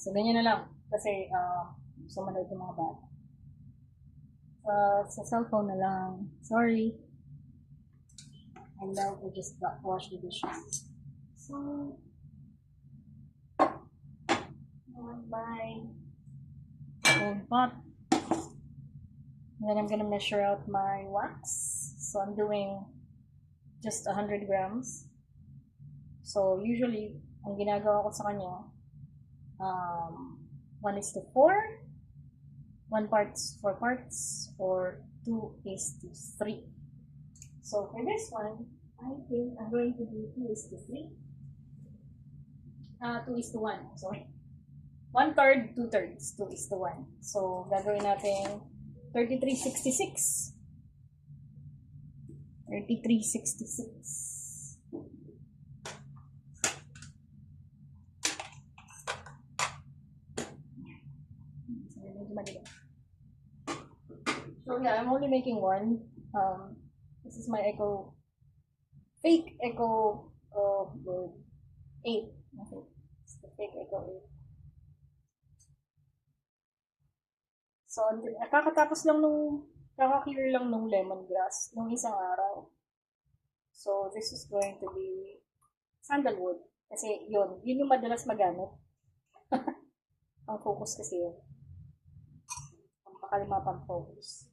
So, ganyan na lang. Kasi, sumunod yung mga bata. Sa cellphone na lang. Sorry. And now we just got wash the dishes. So, bye. Old pot. And then I'm gonna measure out my wax. So I'm doing just 100 grams. So usually, ang ginagawa ko sa kanya, 1 is to 4, 1 parts 4 parts, or 2 is to 3. So for this one, I think I'm going to do 2 is to 3. 2 is to 1, sorry. 1/3, 2/3, 2 is to 1. So gagawin natin 3366. 3366. So yeah, I'm only making one. This is my Echo, fake Echo, 8. Okay. It's the fake Echo 8. So, kakatapos lang kaka-clear lang nung lemongrass nung isang araw. So, this is going to be sandalwood. Kasi yun yung madalas magamit. Ang focus kasi yun. Ang pakalima pang focus.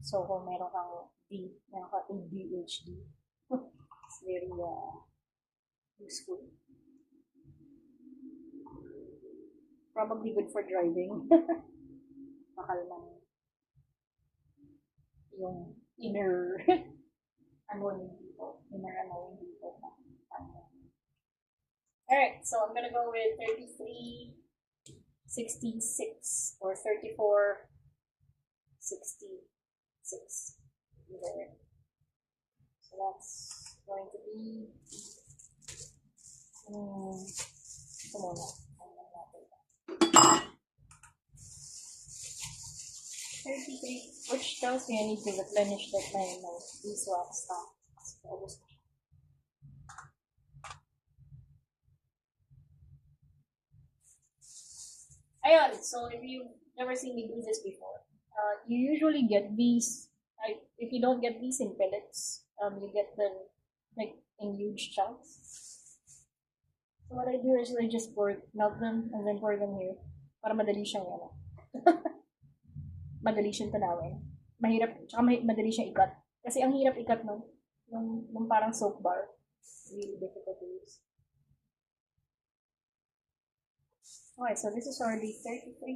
So, kung meron kang meron kang ADHD, it's very useful. Probably good for driving. Makalma yung inner annoying people. Inner annoying people. Alright, so I'm gonna go with 3366 or 3466. So that's going to be ito muna. 33, which tells me I need to replenish that my beeswax stock. Ayun, so if you've never seen me do this before, you usually get these, if you don't get these in pellets, you get them like in huge chunks. So what I do is I just melt them and then pour them here para madali siyang madali siyang tanawin. Mahirap, tsaka madali siyang ikat. Kasi ang hirap ikat nung parang soap bar. Really difficult to use. Okay, so this is already 33.24.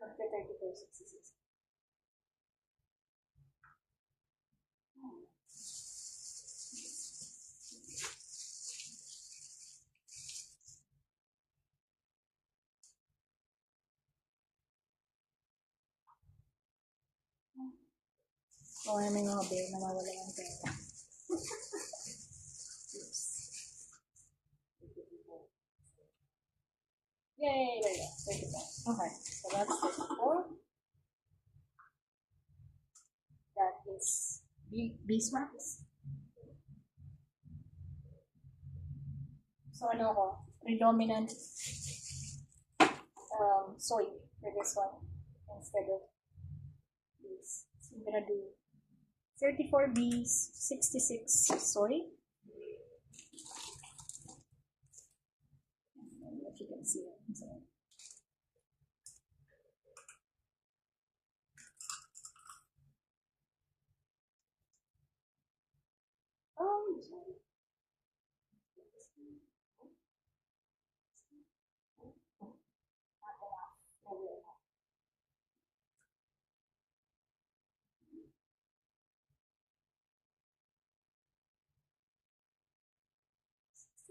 Not 34.66. So, may mga bear na mawala ng pera. Yay! There you go. Okay, so that's 54. That is beeswax. So, ano ko? Predominant soy for this one instead of bees. So, I'm gonna do 34 bees, 66 soy. If you can see it. So, sorry.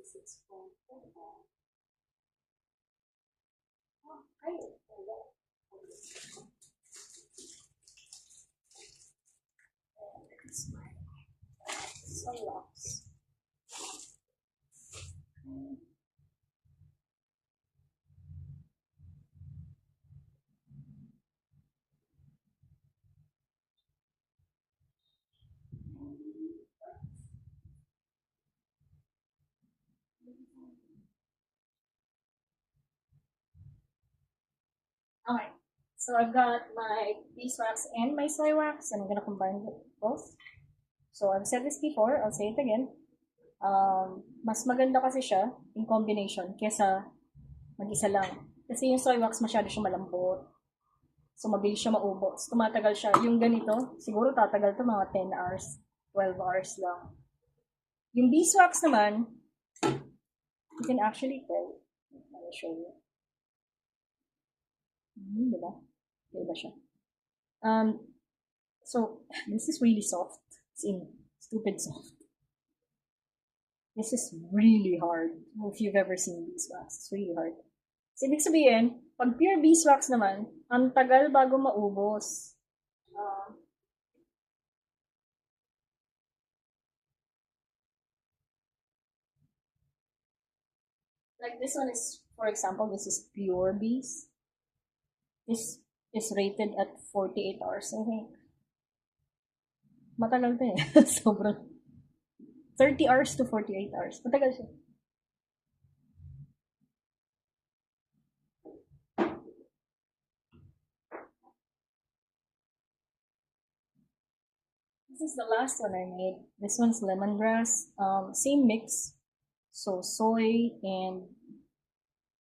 66.4. Oh, great. There we go. Soy lox. So I've got my beeswax and my soy wax, and I'm gonna combine both. So I've said this before, I'll say it again. Mas maganda kasi siya in combination kesa mag-isa lang. Kasi yung soy wax masyado siya malambot. So mabilis siya maubos. Tumatagal siya. Yung ganito, siguro tatagal to mga 10 hours, 12 hours lang. Yung beeswax naman, you can actually tell. I'll show you. Diba? Diba siya? So, this is really soft. It's in stupid soft. This is really hard. If you've ever seen beeswax, it's really hard. So, ibig sabihin, pag pure beeswax naman, ang tagal bago maubos. Like this one is, for example, this is pure bees. This is rated at 48 hours, I think. Matagal to eh. Sobrang. 30 hours to 48 hours. Matagal siya. This is the last one I made. This one's lemongrass. Same mix. So soy and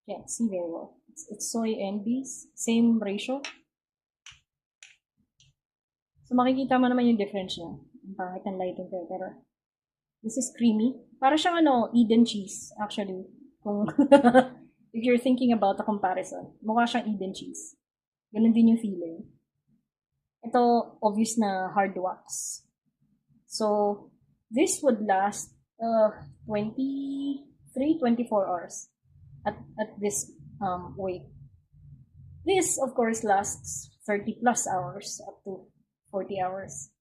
can't see very well. It's soy and bees. Same ratio. So makikita mo naman yung difference niya. Ang pangit ng lighting ko. Pero this is creamy. Para siyang Eden cheese, actually. Kung if you're thinking about a comparison. Mukha siyang Eden cheese. Ganun din yung feeling. Ito, obvious na hard wax. So, this would last 23, 24 hours at this weight. This, of course, lasts 30 plus hours up to 40 hours.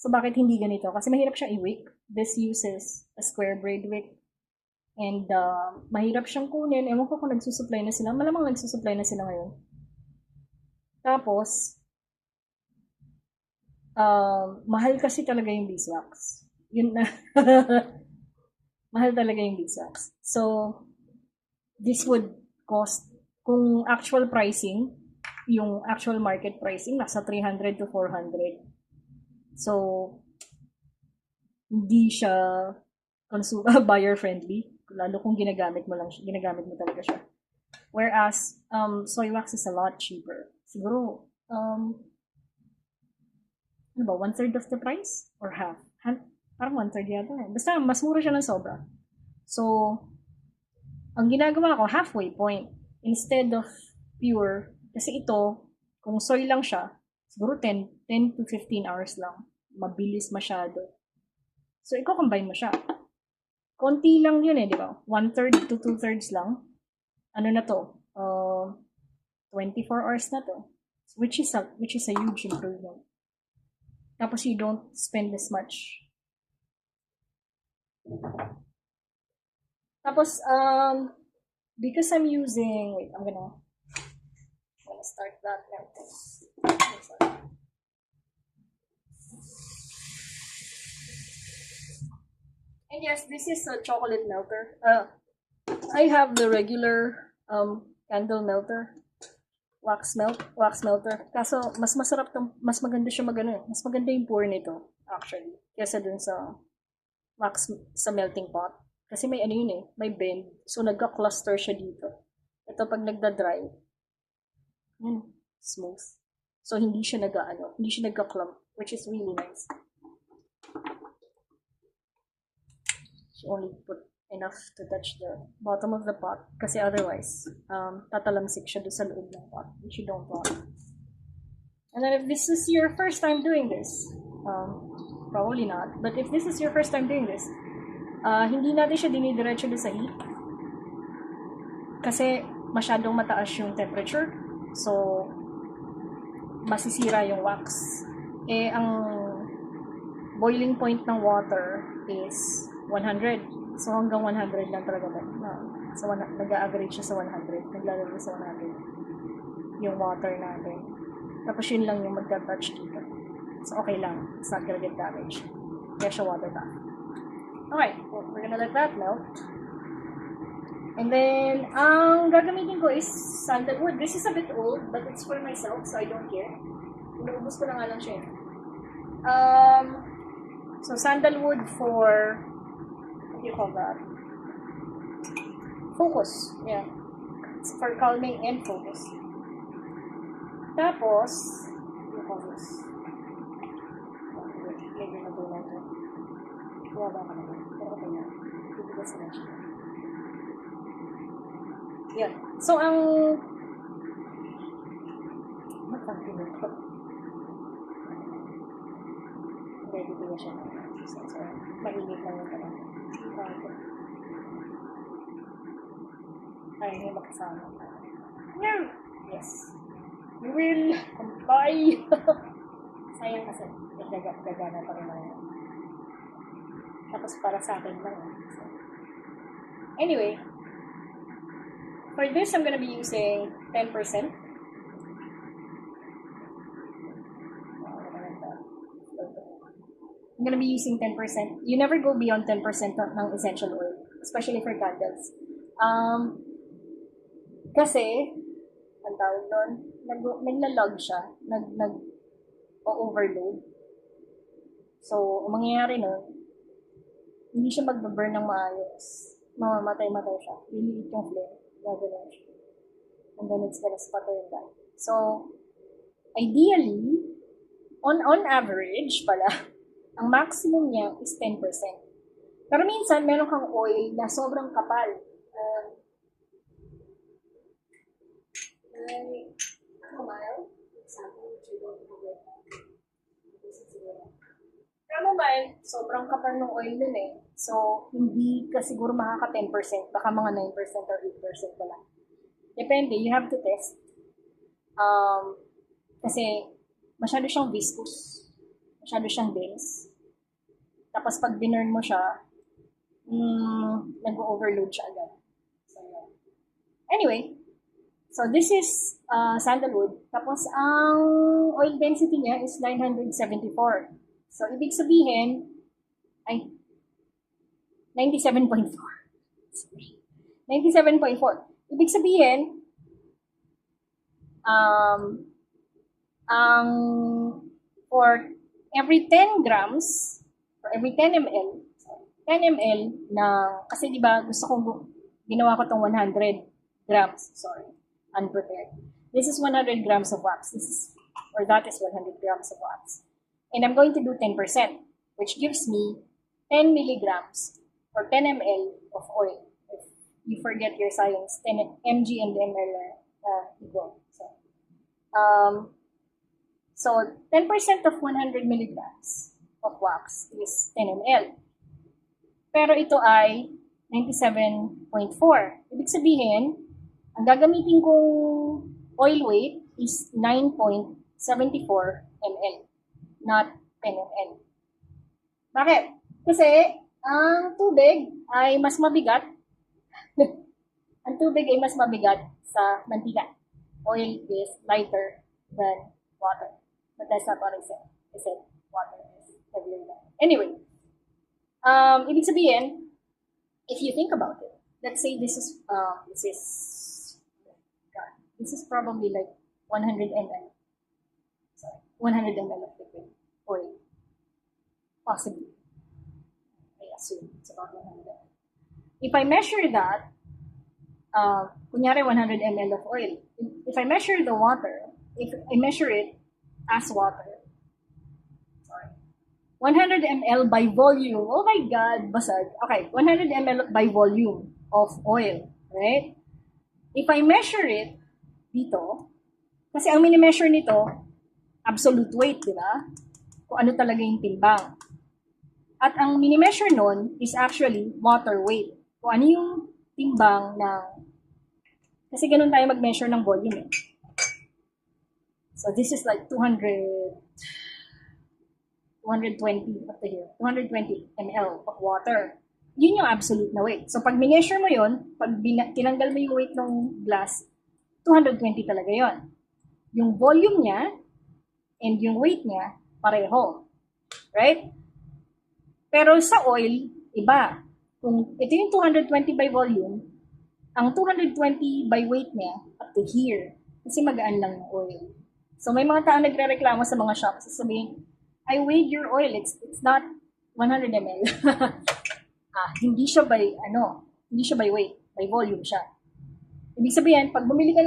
So, bakit hindi ganito? Kasi mahirap siya i-wick. This uses a square braid wick. And mahirap siyang kunin. Ewan ko kung nagsusupply na sila. Malamang nagsusupply na sila ngayon. Tapos, mahal kasi talaga yung beeswax. Yun na. Mahal talaga yung beeswax. So, this would cost, kung actual pricing, yung actual market pricing, nasa 300 to 400. So, hindi siya buyer friendly. Lalo kung ginagamit mo talaga siya. Whereas, soy wax is a lot cheaper. Siguro, ano ba, 1/3 of the price? Or half? Parang 1/3 yata. Basta, mas mura siya ng sobra. So, ang ginagawa ko, halfway point. Instead of pure, kasi ito, kung soy lang siya, siguro 10 to 15 hours lang. Mabilis masyado. So, i-combine mo siya. Konti lang yun eh, di ba? 1/3 to 2/3 lang. Ano na to? 24 hours na to. Which is a huge improvement. Tapos you don't spend as much. Tapos, because I'm using, wait, I'm gonna start that now. And yes, this is a chocolate melter. I have the regular candle melter, wax melter. Kaso mas masarap mas maganda siya mas maganda yung pour nito actually kaysa dun sa wax sa melting pot. Kasi may yun eh, may bend. So nagka-cluster siya dito. Ito pag nagda-dry, smooth. So hindi siya nagka-clump, which is really nice. Only put enough to touch the bottom of the pot kasi otherwise tatalamsik siya doon sa loob ng pot, which you don't want. And then if this is your first time doing this, probably not, but if this is your first time doing this, hindi natin siya dinidiretso doon sa heat kasi masyadong mataas yung temperature, so masisira yung wax. Eh ang boiling point ng water is 100. So hanggang 100 lang talaga. So nag-a-average siya sa 100. Naglalagay sa 100 yung water natin. Tapos yun lang yung magka-touch dito. So okay lang. It's not gonna get damaged. Kaya siya water back. Okay, we're gonna let that melt. And then, ang gagamitin ko is sandalwood. This is a bit old, but it's for myself, so I don't care. Inuubos ko na nga lang siya. So sandalwood for, what do you call that? Focus. Yeah. It's for calming and focus. Tapos, what do you call this? Maybe na doon natin. Wala ka naman. Pero okay na. Bibigas na siya. Yan. So, ang matangkinig ko. Okay, bibigas siya. So, mainit lang yung parang. Ay, hindi makasama. Yes. We will comply. Sayang kasi. Gagana pa rin ako. Tapos para sa akin lang. So, anyway, for this, I'm gonna be using 10%. I'm gonna be using 10%. You never go beyond 10% ng essential oil, especially for candles. Kasi, ang tawag doon, naglalag siya, nag-overload. So, ang mangyayari nun, hindi siya magbaburn ng maayos. Mamamatay-matay siya. Liliit yung flame. Gagawin siya. And then it's gonna sputter and die. So, ideally, on average pala, ang maximum niya is 10%. Pero minsan, meron kang oil na sobrang kapal. Chamomile, sobrang kapal ng oil nun eh. So, hindi ka siguro makaka 10%. Baka mga 9% or 8% pa lang. Depende, you have to test. Kasi, masyado siyang viscous. Masyado siyang dense. Tapos, pag binurn mo siya, nag-overload siya agad. So, yeah. Anyway, so this is sandalwood. Tapos, ang oil density niya is 974. So, ibig sabihin, ay, 97.4. 97.4. Ibig sabihin, ang for every 10 grams, for every 10 ml, 10 ml na, kasi di ba gusto kong, ginawa ko tong 100 grams, sorry, unprepared. This is 100 grams of wax. This is, or that is 100 grams of wax. And I'm going to do 10%, which gives me 10 milligrams or 10 ml of oil. If you forget your science, 10 mg and ml equal. So 10% of 100 milligrams of wax is 10 ml. Pero ito ay 97.4. Ibig sabihin, ang gagamitin kong oil weight is 9.74 ml, not 10 ml. Bakit? Kasi ang tubig ay mas mabigat. Ang tubig ay mas mabigat sa mantika. Oil is lighter than water. But that's not what I said. I said water is heavier than. Anyway, ibig sabihin, if you think about it, let's say this is probably like 100 ml. Sorry, 100 ml of liquid oil. Possibly. I assume it's about 100 ml. If I measure that, kunyari 100 ml of oil. If I measure the water, if I measure it as water, sorry, 100 ml by volume. Oh my God, basag. Okay, 100 ml by volume of oil, right? If I measure it dito, kasi ang mini-measure nito, absolute weight, di ba? Kung ano talaga yung timbang. At ang mini-measure nun is actually water weight. Kung ano yung timbang ng, kasi ganun tayo mag-measure ng volume eh. So this is like 220 up to here, 220 ml of water. Yun yung absolute na weight. So pag mineasure mo yun, pag tinanggal mo yung weight ng glass, 220 talaga yon. Yung volume niya and yung weight niya, pareho. Right? Pero sa oil, iba. Kung ito yung 220 by volume, Ang 220 by weight niya, up to here. Kasi magaan lang yung oil. So may mga tao nagre-reklamo sa mga shops. Sasabihin, I weighed your oil. It's not 100 ml. Hindi siya by, hindi siya by weight. By volume siya. Ibig sabihin, pag bumili ka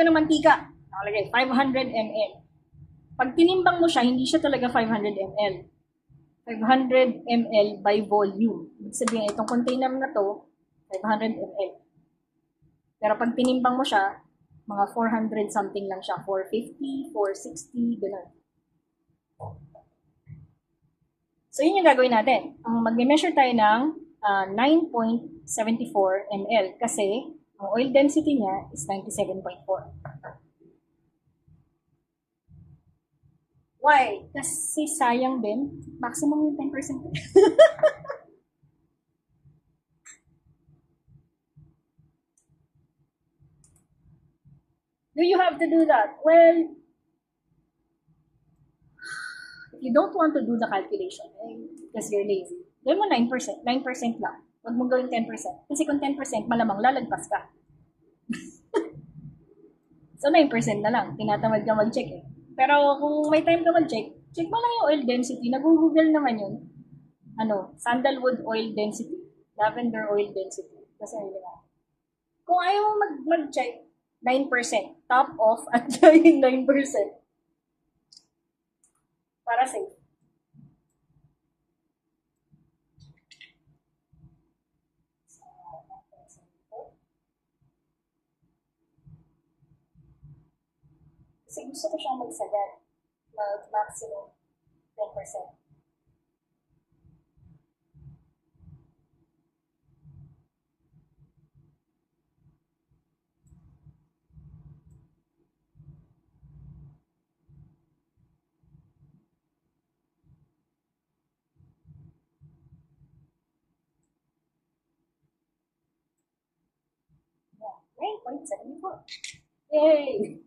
ng mantika, nakalagay 500 ml. Pag tinimbang mo siya, hindi siya talaga 500 ml. 500 ml by volume. Ibig sabihin, itong container na to, 500 ml. Pero pag tinimbang mo siya, mga 400 something lang siya. 450, 460, gano'n. So, yun yung gagawin natin. Mag-measure tayo ng 9.74 ml kasi ang oil density niya is 97.4. Why? Kasi sayang din. Maximum yung 10%. Do you have to do that? Well, if you don't want to do the calculation, because you're lazy, gawin mo 9%. 9% lang. Huwag mong gawin 10%. Kasi kung 10%, malamang lalagpas ka. So, 9% na lang. Tinatamad ka mag-check eh. Pero kung may time ka mag-check, check mo lang yung oil density. Nag-google naman yun. Sandalwood oil density. Lavender oil density. Kasi yun. Kung ayaw mo mag-check, 9%. Top off at yung 9%. Para safe. Kasi gusto ko siyang magsagad. Mag-maximum 10%. Yeah, 9.74. Yay!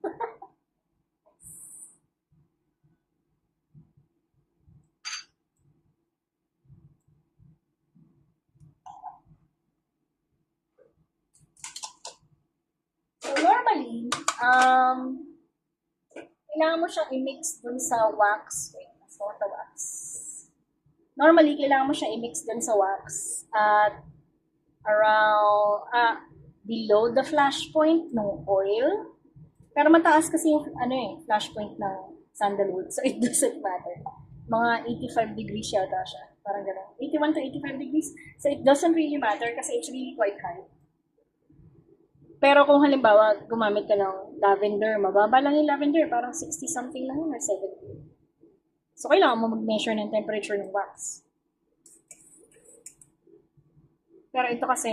So, normally, kailangan mo siyang i-mix dun sa wax. Wait, let's go with the wax. Normally, kailangan mo siyang i-mix dun sa wax at around, below the flash point ng oil. Pero mataas kasi yung, flash point ng sandalwood. So, it doesn't matter. Mga 85 degrees yata siya. Parang gano'n. 81 to 85 degrees. So, it doesn't really matter kasi it's really quite high. Pero kung halimbawa, gumamit ka ng lavender, mababa lang yung lavender, parang 60 something lang yun or 70. So, kailangan mo mag-measure ng temperature ng wax. Pero ito kasi,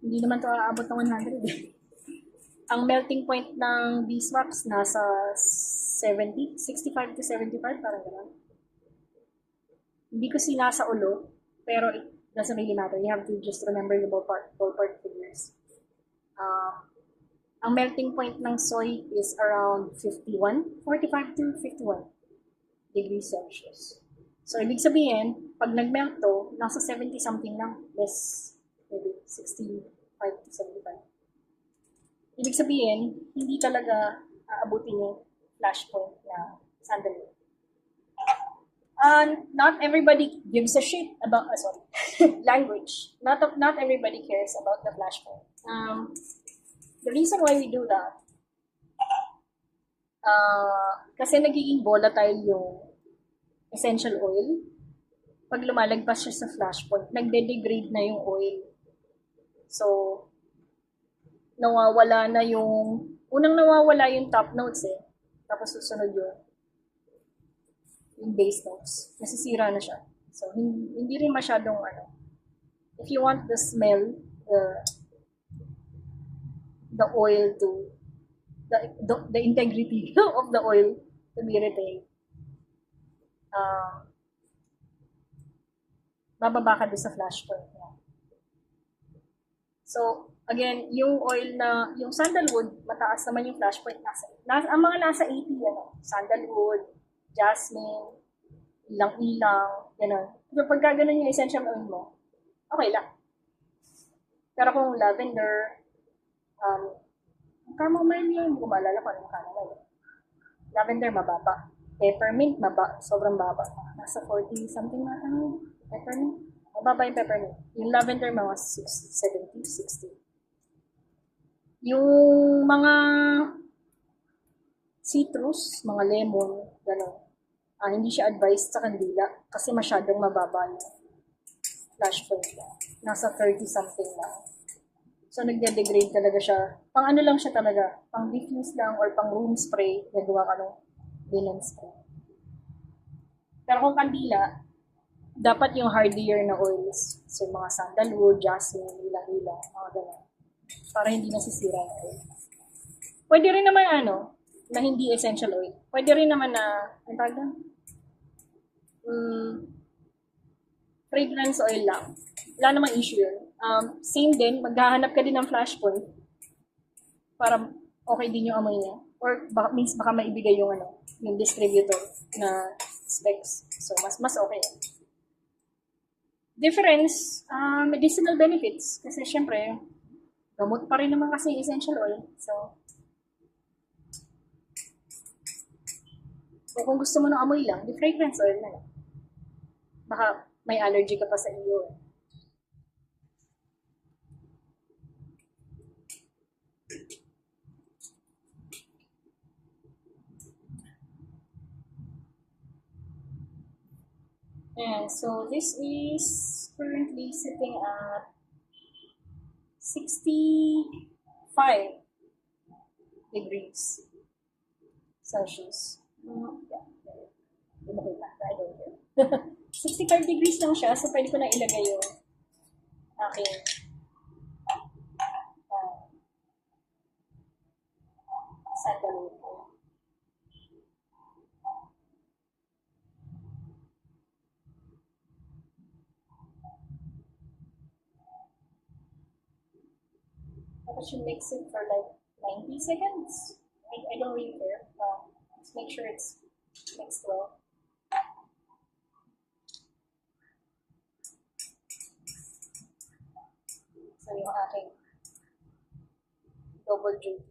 hindi naman ito aabot ng 100. Ang melting point ng beeswax nasa 70, 65 to 75, parang gano'n. Hindi ko sinasa ulo, pero it doesn't really matter. You have to just remember the ballpark figures. Ang melting point ng soy is around 45 to 51 degrees Celsius. So, ibig sabihin, pag nag-melt to, nasa 70 something lang, less, maybe 65 to 75. Ibig sabihin, hindi talaga aabutin yung flash point na sandalwood. Not everybody gives a shit about, language. Not everybody cares about the flash point. The reason why we do that, kasi nagiging volatile yung essential oil. Pag lumalagpas siya sa flash point, nagde-degrade na yung oil. So, nawawala yung top notes eh. Tapos susunod yung base notes. Nasisira na siya. So, hindi rin masyadong if you want the smell, the oil to, the integrity of the oil to be retained, bababa ka doon sa flash point niya. So, again, yung sandalwood, mataas naman yung flash point. Ang mga nasa 80, sandalwood, jasmine, ilang-ilang, gano'n. So, pagka ganun yung essential oil mo, okay lang. Pero kung lavender, chamomile yun, hindi ko maalala kung anong chamomile. Lavender, mababa. Peppermint, sobrang baba. Nasa 40 something na peppermint. Mababa yung peppermint. Yung lavender, mga 70, 60. Yung mga citrus, mga lemon, gano'n. Hindi siya advised sa kandila kasi masyadong mababa yung flash point niya. Nasa 30 something lang. So, nagde-degrade talaga siya. Pang ano lang siya talaga. Pang diffuse lang or pang room spray. Nagawa ka ng linen spray. Pero kung kandila, dapat yung hardier na oils. So, mga sandalwood, jasmine, ilang-ilang, mga ganun. Para hindi nasisira yung oil. Pwede rin naman na hindi essential oil. Pwede rin naman na, ang tawag doon? Fragrance oil lang. Wala namang issue yun. Same din, maghahanap ka din ng flash point para okay din yung amoy niya. Or baka maibigay yung yung distributor na specs. So, mas okay. Difference, medicinal benefits. Kasi syempre, gamot pa rin naman kasi essential oil. So, kung gusto mo ng amoy lang, di fragrance oil na lang. Baka may allergy ka pa sa iyo. And so this is currently sitting at 65 degrees Celsius. Yeah. Okay na. I don't care. 65 degrees lang siya, so pwede ko na ilagay yung aking sandalwood. Tapos you mix it for like 90 seconds. I don't really care. Just make sure it's mixed well. So yung aking double duty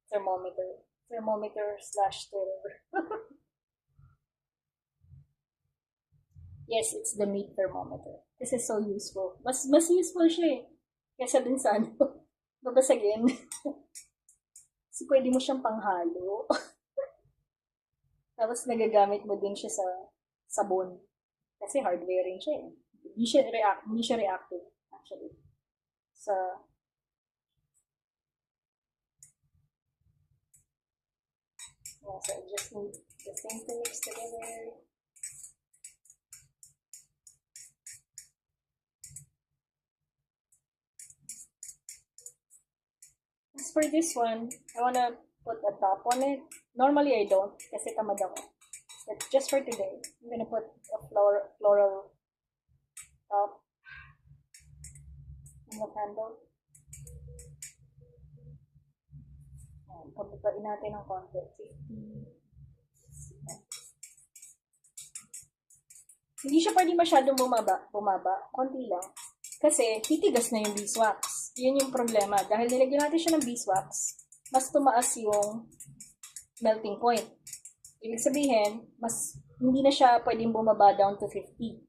thermometer slash stirrer. Yes, it's the meat thermometer. This is so useful. Mas useful siya eh. Kesa dun sa babasagin. So, pwede mo siyang panghalo. Tapos, nagagamit mo din siya sa sabon. Kasi hardware rin siya eh. Hindi siya reactive, actually. So, I just need the same to mix together. As for this one, I wanna put a top on it. Normally I don't, kasi tamad ako. But just for today, I'm gonna put a floral top in the candle. Pabutain natin ng konti. 50. Hindi siya pwede masyadong bumaba. Konti lang. Kasi titigas na yung beeswax. Yun yung problema. Dahil nilagyan natin siya ng beeswax, mas tumaas yung melting point. Ibig sabihin, hindi na siya pwedeng bumaba down to 50.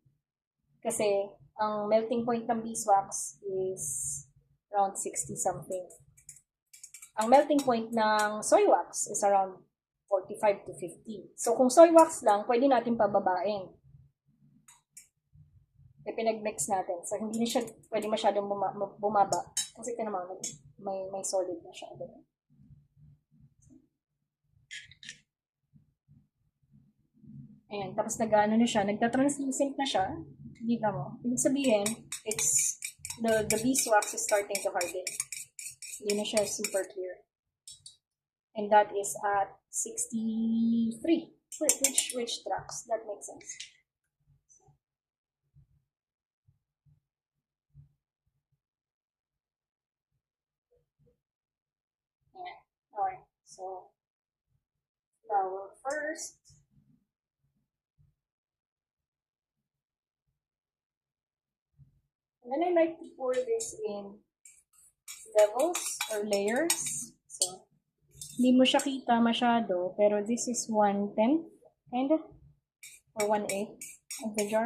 Kasi ang melting point ng beeswax is around 60 something. Ang melting point ng soy wax is around 45 to 50. So kung soy wax lang, pwede natin pababain. E pinag-mix natin. So hindi na siya pwede masyadong bumaba. Kasi ito naman, may solid na siya. Ayan, tapos nag-ano na siya, nagta-translucent na siya. Dito mo. Ibig sabihin, it's the beeswax is starting to harden. Hindi na siya super clear. And that is at 63. Which tracks? That makes sense. Yeah. Alright. So, flour first. And then I like to pour this in levels or layers. So, hindi mo siya kita masyado, pero this is 1/10 kind of, or 1/8 of the jar.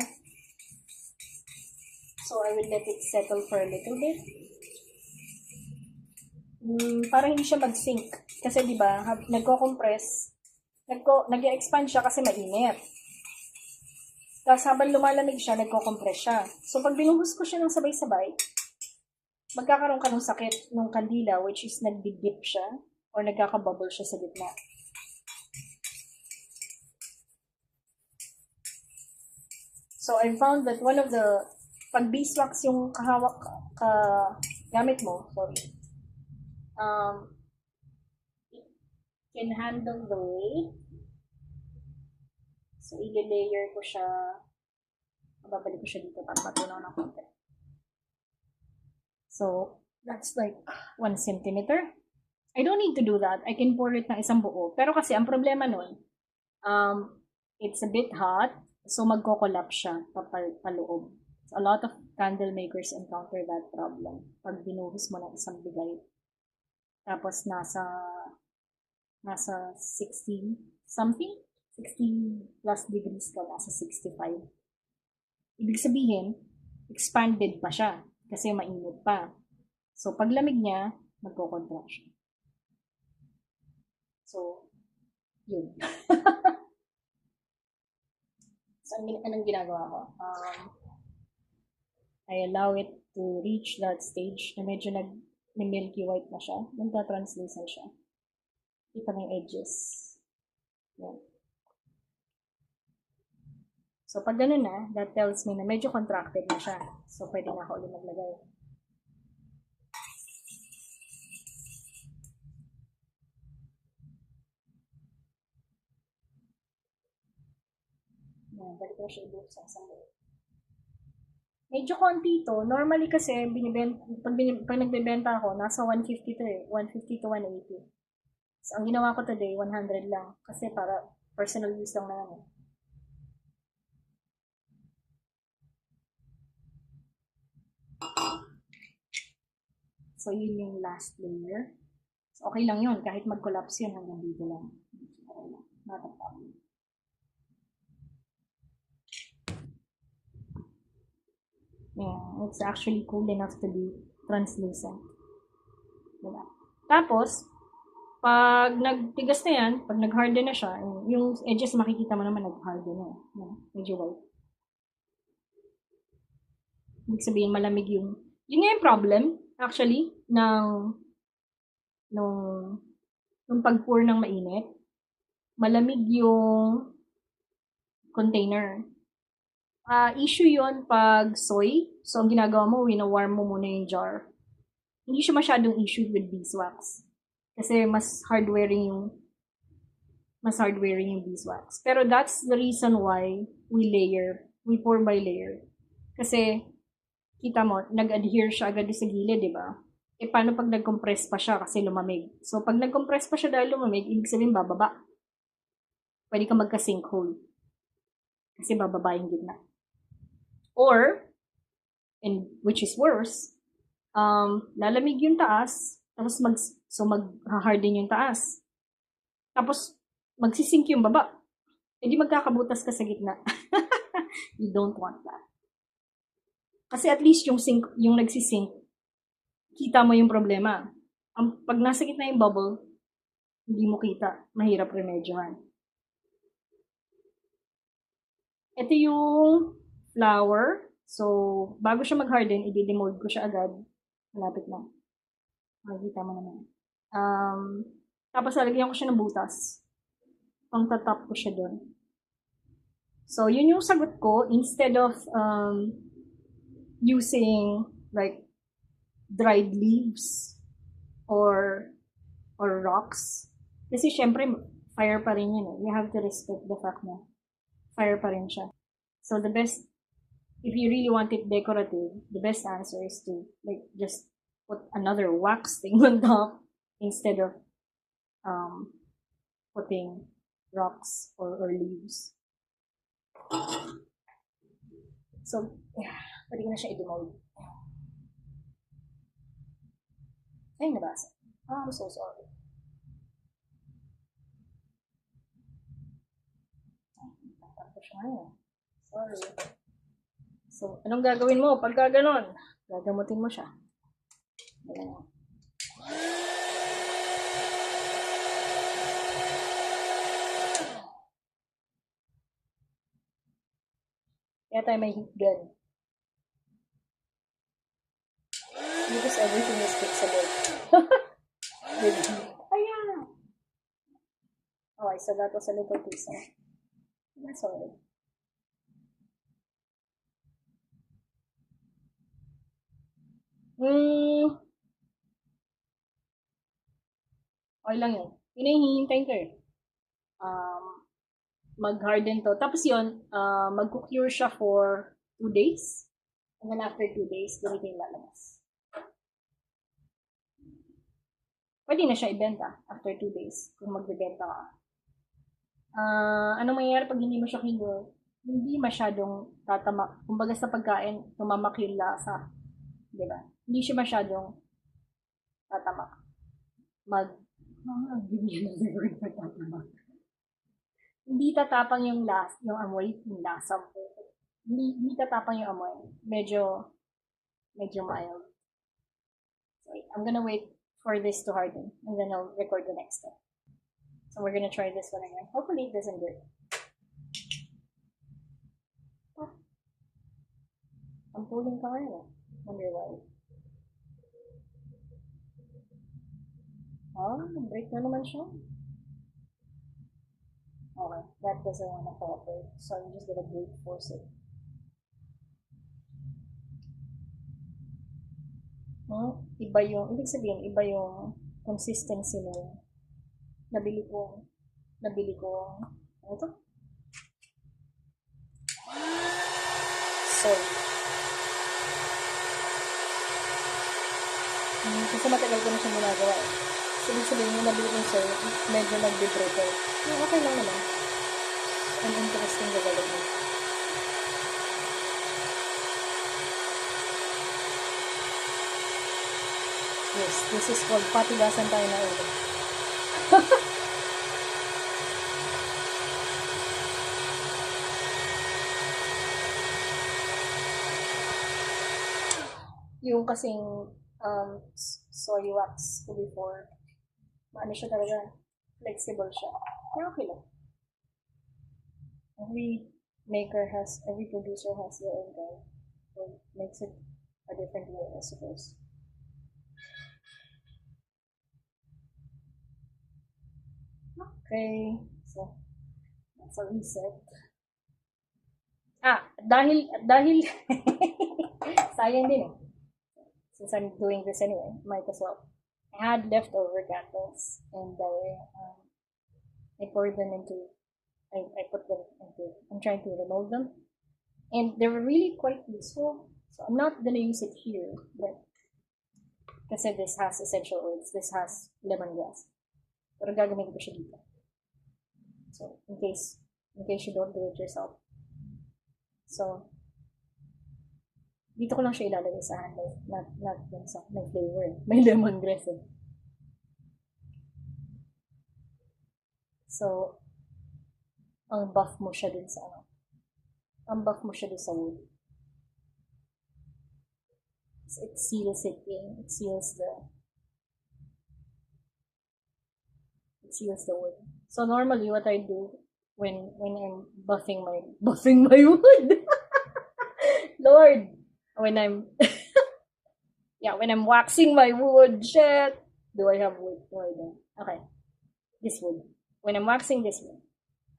So, I will let it settle for a little bit. Parang hindi siya mag-sink. Kasi di ba, nagko-compress, nag-expand siya kasi mainit. Tapos habang lumalamig siya, nagko-compress siya. So, pag binuhos ko siya ng sabay-sabay, magkakaroon ka ng sakit ng kandila, which is nagdidip siya or nagkakabubble siya sa gitna. So, I found that one of the, pag beeswax yung gamit mo, sorry, it can handle the weight. So, i-layer ko siya, babalik ko siya dito para matunaw ng konti. So, that's like 1 centimeter. I don't need to do that. I can pour it ng isang buo. Pero kasi ang problema nun, it's a bit hot, so magko-collapse siya paloob. So, a lot of candle makers encounter that problem pag binuhos mo ng isang bigay. Tapos nasa 60 something, 60 plus degrees ka, nasa 65. Ibig sabihin, expanded pa siya kasi mainit pa. So, pag lamig niya, magko-contract siya. So, yun. So, anong ginagawa ko? I allow it to reach that stage na medyo nag-milky white na siya. Nagta-translucent siya. Kita mo yung edges. Yan. So, pag ganun na, that tells me na medyo contracted na siya. So, pwede na ako ulit maglagay. Yan, balik ko siya ibuhos sa isang buo. Medyo konti ito. Normally kasi, pag nagbebenta ako, nasa 150 to eh. 150 to 180. So, ang ginawa ko today, 100 lang. Kasi para personal use lang naman eh. So, yun yung last layer. So, okay lang yun. Kahit mag-collapse yun, hanggang dito lang. Okay lang. Not a problem. Yeah, it's actually cool enough to be translucent. Diba? Tapos, pag nagtigas na yan, pag nag-harden na siya, yung edges makikita mo naman nag-harden na. Medyo white. Ibig sabihin, malamig yung... Yun nga yung problem, actually, nung pag-pour ng mainit. Malamig yung container. Issue yon pag soy. So, ang ginagawa mo, wina-warm mo muna yung jar. Hindi siya masyadong issue with beeswax. Kasi mas hard-wearing yung beeswax. Pero that's the reason why we pour by layer. Kasi, kita mo, nag-adhere siya agad sa gilid, di ba? E paano pag nag-compress pa siya kasi lumamig? So, pag nag-compress pa siya dahil lumamig, ibig sabihin bababa. Pwede ka magka-sinkhole. Kasi bababa yung gitna. Or, and which is worse, lalamig yung taas, tapos mag-harden yung taas. Tapos, magsisink yung baba. Hindi magkakabutas ka sa gitna. You don't want that. Kasi at least yung nagsisink, kita mo yung problema. Pag nasa gitna yung bubble, hindi mo kita. Mahirap remedyohan. Ito yung flour. So, bago siya mag-harden, i-demold ko siya agad. Malapit na. Makikita mo naman. Tapos, lalagyan ko siya ng butas. Pang-tatap ko siya doon. So, yun yung sagot ko. Instead of using like dried leaves or rocks. Kasi syempre, fire pa rin yun eh. You have to respect the fact na fire pa rin siya. So, the best, if you really want it decorative, the best answer is to like just put another wax thing on top instead of putting rocks or leaves. So, Pwede ko na siya i-demold. Ay, nabasa. I'm so sorry. Tapos siya ngayon. Sorry. So, anong gagawin mo pagka ganon? Gagamutin mo siya. Ganyan. Kaya tayo may heat gun. Because everything is fixable. With heat. Ayan! Okay, so that was a little piece. That's alright. Okay lang yun. Yun ang hihintayin ko eh. Mag-harden to. Tapos yun, mag-cure siya for 2 days. And then after 2 days, ganito yung lalabas. Pwede na siya ibenta after 2 days kung magbibenta ka. Anong mangyayari pag hindi mo siya kinure? Hindi masyadong tatamak. Kumbaga sa pagkain, tumamak yung lasa. Diba? Hindi siya masyadong tatamak. Give me another word for tatamak. Hindi tatapang yung amoy, yung lasa mo. Hindi tatapang yung amoy. Medyo mild. So I'm gonna wait for this to harden and then I'll record the next step. So we're gonna try this one again. Hopefully it doesn't break. I'm pulling ka ngayon. Wonder why. Break na naman siya. Okay, that doesn't want to cooperate. So I'm just gonna brute force it. Ibig sabihin, iba yung consistency mo. Nabili ko, ano to? Soy. Kasi matagal ko na siya ginagawa eh. So, ibig sabihin, yung nabili kong soy, medyo nag-brittle. Okay lang naman. An interesting development. Yes, this is called patigasan tayo na ulo. Yung kasing soy wax ko before, ano siya talaga, flexible siya. Pero okay lang. Every producer has their own guide. So it makes it a different way, I suppose. Okay, so that's a reset. Dahil sayang din eh. Since I'm doing this anyway, might as well. I had leftover candles and I poured them into, I put them into, I'm trying to remove them. And they were really quite useful. So I'm not gonna use it here, but kasi this has essential oils, this has lemongrass. Pero gagamitin ko siya dito. So, in case you don't do it yourself. So, dito ko lang siya ilalagay sa handle. Not dun sa may flavor. May lemongrass eh. So, ang buff mo siya dun sa ano. Ang buff mo siya dun sa wood. It seals it in. It seals the wood. So normally what I do when I'm buffing my wood. Lord, when I'm when I'm waxing my wood, shit. Do I have wood? No, I don't. Okay. This wood. When I'm waxing this wood,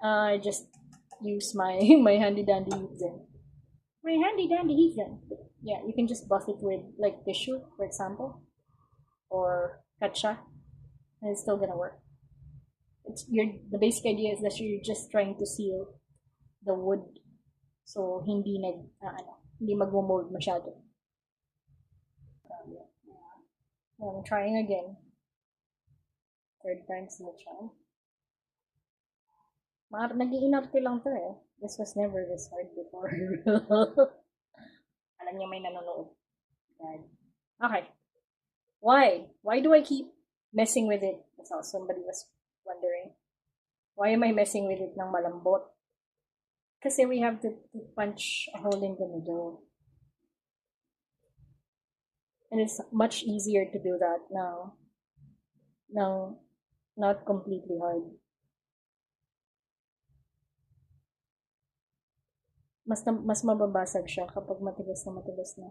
I just use my handy dandy heat gun. My handy dandy heat gun. Yeah, you can just buff it with like tissue, for example, or katcha, and it's still gonna work. The basic idea is that you're just trying to seal the wood so hindi magmo-mold masyado. I'm trying again. Third time's the charm. Nag-iinarte lang to eh. This was never this hard before. alam niya may nanonood. Yan. Okay. Why? Why do I keep messing with it? That's how somebody was wondering. Why am I messing with it ng malambot? Kasi we have to punch a hole in the middle. And it's much easier to do that now. Now, not completely hard. Mas mababasag siya kapag matigas na matigas na.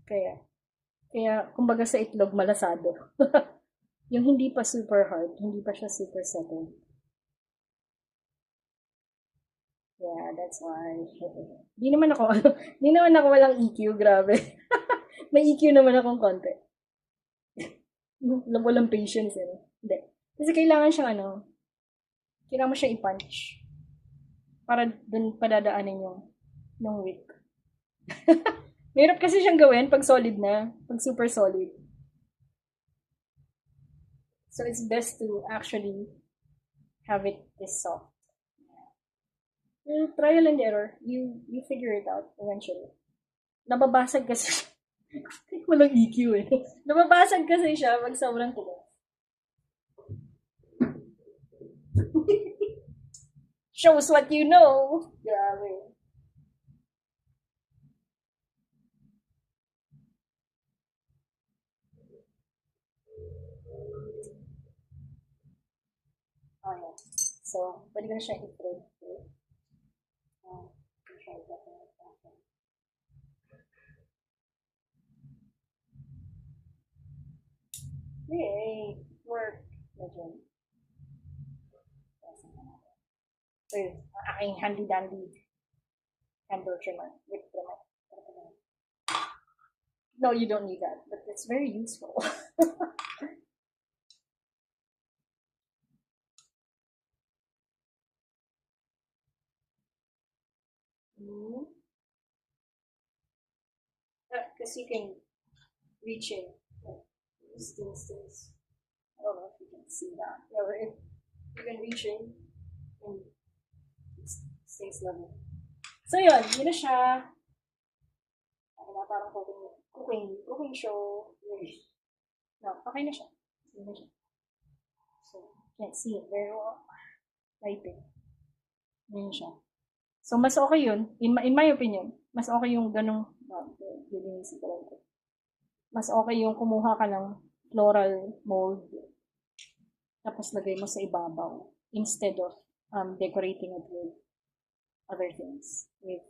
Kaya kumbaga sa itlog malasado. Yung hindi pa super hard, hindi pa siya super settled. Yeah, that's why. Di naman ako, di naman ako walang EQ, grabe. May EQ naman akong konti. Walang patience eh. Hindi. Kasi kailangan siyang kailangan mo siyang i-punch. Para dun padadaanin yung wick. Mahirap kasi siyang gawin pag solid na, pag super solid. So it's best to actually have it this soft. Trial and error. You figure it out eventually. Nababasag kasi siya. Walang EQ eh. Nababasag kasi siya pag sobrang tigas. Shows what you know. Grabe. Oh, yeah. So, pwede ko na siya i-thread. Yay! Work. Legend. So, yun. Ang aking handy-dandy handle trimmer with trimmer. No, you don't need that, but it's very useful. Because you can reach in. These. I don't know if you can see that. Yeah, but if you can reach in and it stays level. So yun na siya. Parang cooking show. No, okay na siya. So, can't see it very well. Lighting. Yun siya. So, mas okay yun. In my opinion, mas okay yung ganong, lilinisin ko lang ito. Mas okay yung kumuha ka ng floral mold tapos lagay mo sa ibabaw instead of decorating it with other things, with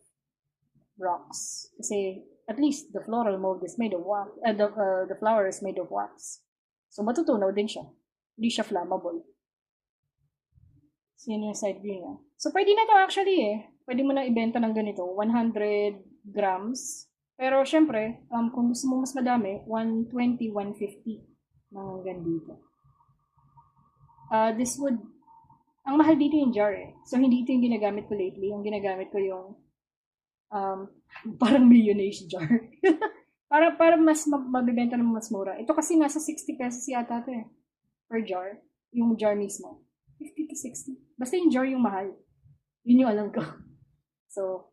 rocks. Kasi at least the floral mold is made of wax, the flower is made of wax. So matutunaw din siya. Hindi siya flammable. So yun yung side view niya. So pwede na to actually eh. Pwede mo na ibenta ng ganito, 100 grams. Pero syempre, kung gusto mo mas madami, 120, 150 mga ganito. This would, ang mahal dito yung jar eh. So hindi ito yung ginagamit ko lately. Yung ginagamit ko yung parang mayonnaise jar. para mas mabibenta ng mas mura. Ito kasi nasa 60 pesos yata ito eh. Per jar. Yung jar mismo. 50 to 60. Basta yung jar yung mahal. Yun yung alam ko. So,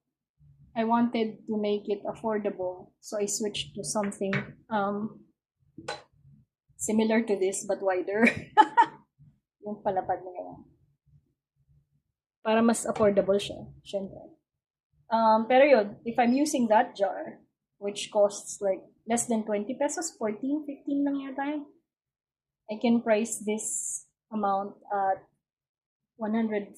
I wanted to make it affordable. So, I switched to something similar to this but wider. Yung palapad na ganyan. Para mas affordable siya. Syempre. Pero yun, if I'm using that jar, which costs like less than 20 pesos, 14, 15 lang yata yun, I can price this amount at 150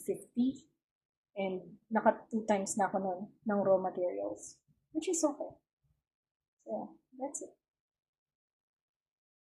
and naka 2 times na ako nun ng raw materials, which is okay. So yeah, that's it.